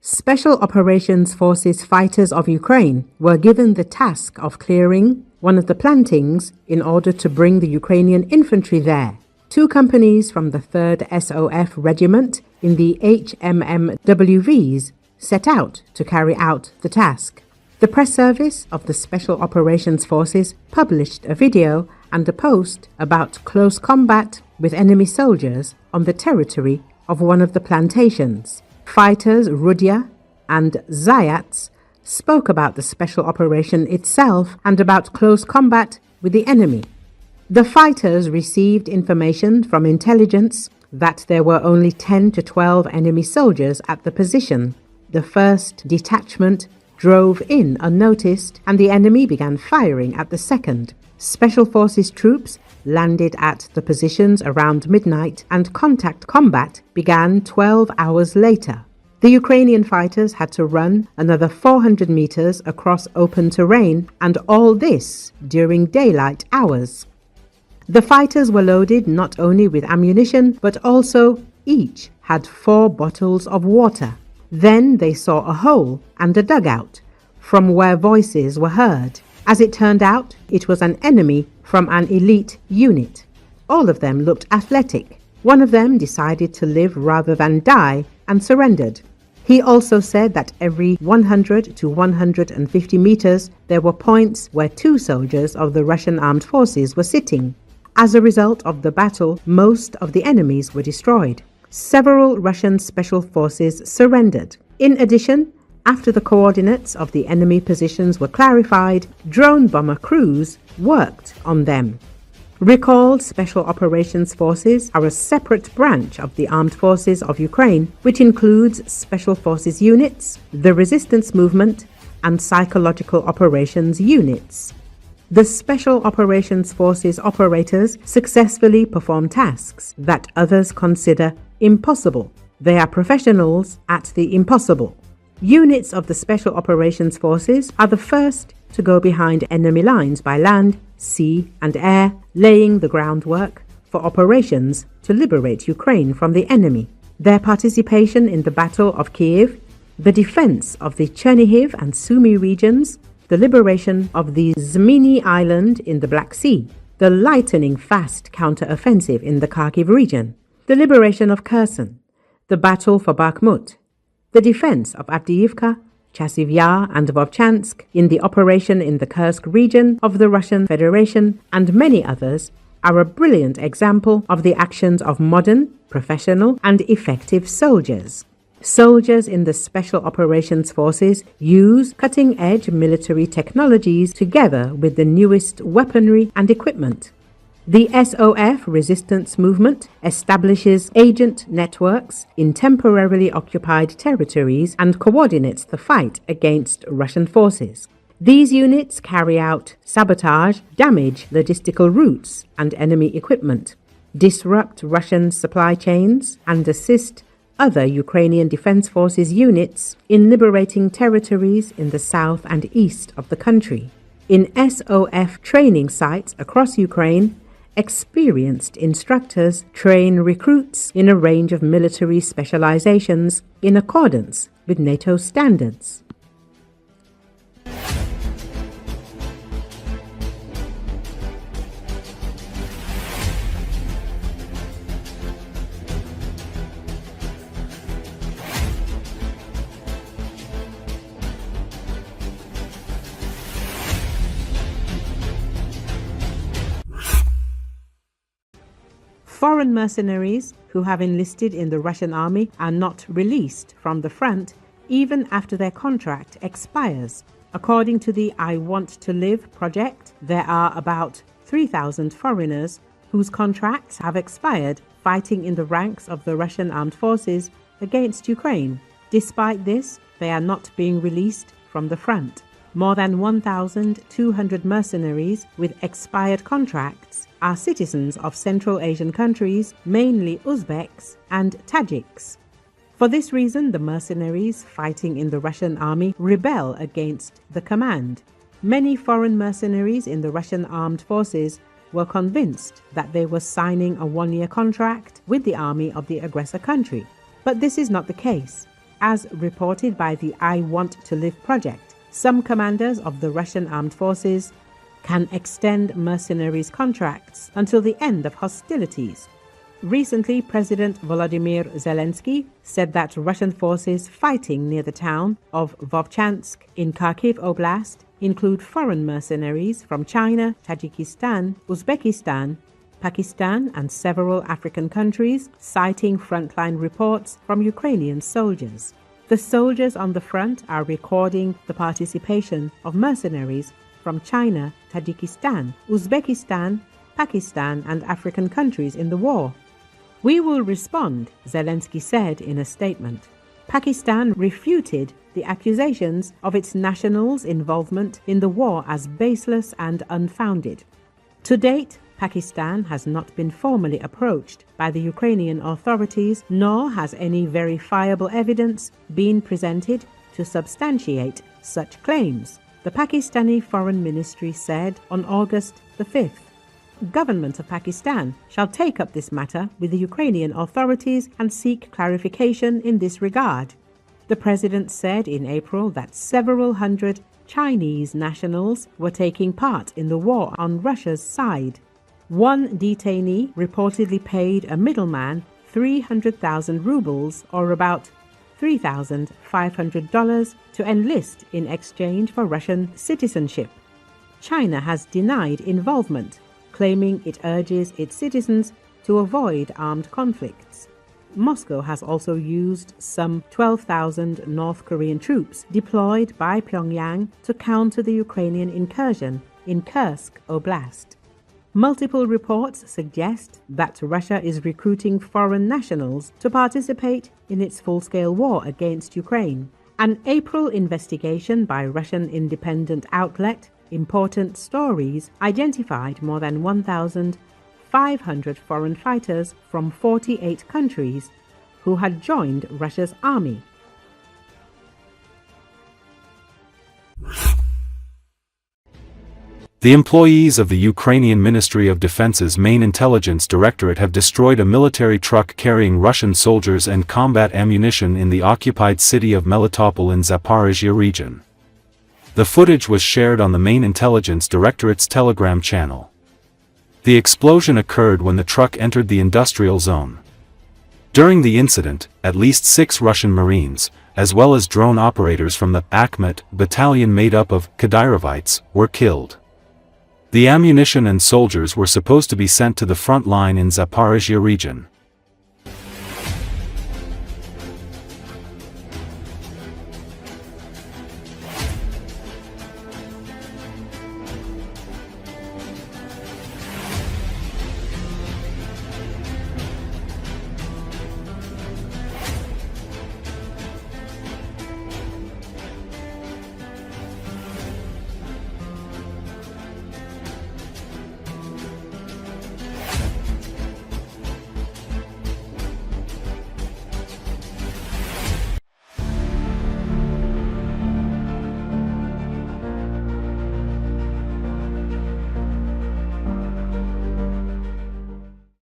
Special Operations Forces fighters of Ukraine were given the task of clearing one of the plantings in order to bring the Ukrainian infantry there. Two companies from the 3rd SOF Regiment in the HMMWVs set out to carry out the task. The press service of the Special Operations Forces published a video and a post about close combat with enemy soldiers on the territory of one of the plantations. Fighters Rudya and Zayats spoke about the special operation itself and about close combat with the enemy. The fighters received information from intelligence that there were only 10 to 12 enemy soldiers at the position. The first detachment drove in unnoticed and the enemy began firing at the second. Special Forces troops landed at the positions around midnight and contact combat began 12 hours later. The Ukrainian fighters had to run another 400 meters across open terrain, and all this during daylight hours. The fighters were loaded not only with ammunition, but also each had 4 bottles of water. Then they saw a hole and a dugout from where voices were heard. As it turned out, it was an enemy from an elite unit. All of them looked athletic. One of them decided to live rather than die and surrendered. He also said that every 100 to 150 meters there were points where 2 soldiers of the Russian armed forces were sitting. As a result of the battle, most of the enemies were destroyed. Several Russian special forces surrendered. In addition, after the coordinates of the enemy positions were clarified, drone bomber crews worked on them. Recalled Special Operations Forces are a separate branch of the Armed Forces of Ukraine, which includes Special Forces units, the Resistance Movement, and Psychological Operations units. The Special Operations Forces operators successfully perform tasks that others consider impossible. They are professionals at the impossible. Units of the Special Operations Forces are the first to go behind enemy lines by land, sea, and air, laying the groundwork for operations to liberate Ukraine from the enemy. Their participation in the Battle of Kiev, the defense of the Chernihiv and Sumy regions, the liberation of the Zminy Island in the Black Sea, the lightning-fast counter-offensive in the Kharkiv region, the liberation of Kherson, the battle for Bakhmut, the defense of Avdiivka, Chasiv Yar and Vovchansk in the operation in the Kursk region of the Russian Federation, and many others are a brilliant example of the actions of modern, professional and effective soldiers. Soldiers in the Special Operations Forces use cutting-edge military technologies together with the newest weaponry and equipment. The SOF Resistance Movement establishes agent networks in temporarily occupied territories and coordinates the fight against Russian forces. These units carry out sabotage, damage logistical routes and enemy equipment, disrupt Russian supply chains, and assist other Ukrainian Defense Forces units in liberating territories in the south and east of the country. In SOF training sites across Ukraine, experienced instructors train recruits in a range of military specializations in accordance with NATO standards. Foreign mercenaries who have enlisted in the Russian army are not released from the front even after their contract expires. According to the I Want to Live project, there are about 3,000 foreigners whose contracts have expired fighting in the ranks of the Russian armed forces against Ukraine. Despite this, they are not being released from the front. More than 1,200 mercenaries with expired contracts are citizens of Central Asian countries, mainly Uzbeks and Tajiks. For this reason, the mercenaries fighting in the Russian army rebel against the command. Many foreign mercenaries in the Russian armed forces were convinced that they were signing a 1-year contract with the army of the aggressor country. But this is not the case. As reported by the I Want to Live project, some commanders of the Russian armed forces can extend mercenaries' contracts until the end of hostilities. Recently, President Volodymyr Zelensky said that Russian forces fighting near the town of Vovchansk in Kharkiv Oblast include foreign mercenaries from China, Tajikistan, Uzbekistan, Pakistan, and several African countries, citing frontline reports from Ukrainian soldiers. The soldiers on the front are recording the participation of mercenaries from China, Tajikistan, Uzbekistan, Pakistan, and African countries in the war. We will respond, Zelensky said in a statement. Pakistan refuted the accusations of its nationals' involvement in the war as baseless and unfounded. To date, Pakistan has not been formally approached by the Ukrainian authorities, nor has any verifiable evidence been presented to substantiate such claims, the Pakistani Foreign Ministry said on August the 5th. Government of Pakistan shall take up this matter with the Ukrainian authorities and seek clarification in this regard. The president said in April that several hundred Chinese nationals were taking part in the war on Russia's side. One detainee reportedly paid a middleman 300,000 rubles, or about $3,500, to enlist in exchange for Russian citizenship. China has denied involvement, claiming it urges its citizens to avoid armed conflicts. Moscow has also used some 12,000 North Korean troops deployed by Pyongyang to counter the Ukrainian incursion in Kursk Oblast. Multiple reports suggest that Russia is recruiting foreign nationals to participate in its full-scale war against Ukraine. An April investigation by Russian independent outlet Important Stories identified more than 1,500 foreign fighters from 48 countries who had joined Russia's army. The employees of the Ukrainian Ministry of Defense's main intelligence directorate have destroyed a military truck carrying Russian soldiers and combat ammunition in the occupied city of Melitopol in Zaporizhia region. The footage was shared on the main intelligence directorate's Telegram channel. The explosion occurred when the truck entered the industrial zone. During the incident, at least 6 Russian Marines, as well as drone operators from the Akhmet battalion made up of Kadirovites, were killed. The ammunition and soldiers were supposed to be sent to the front line in Zaporizhia region.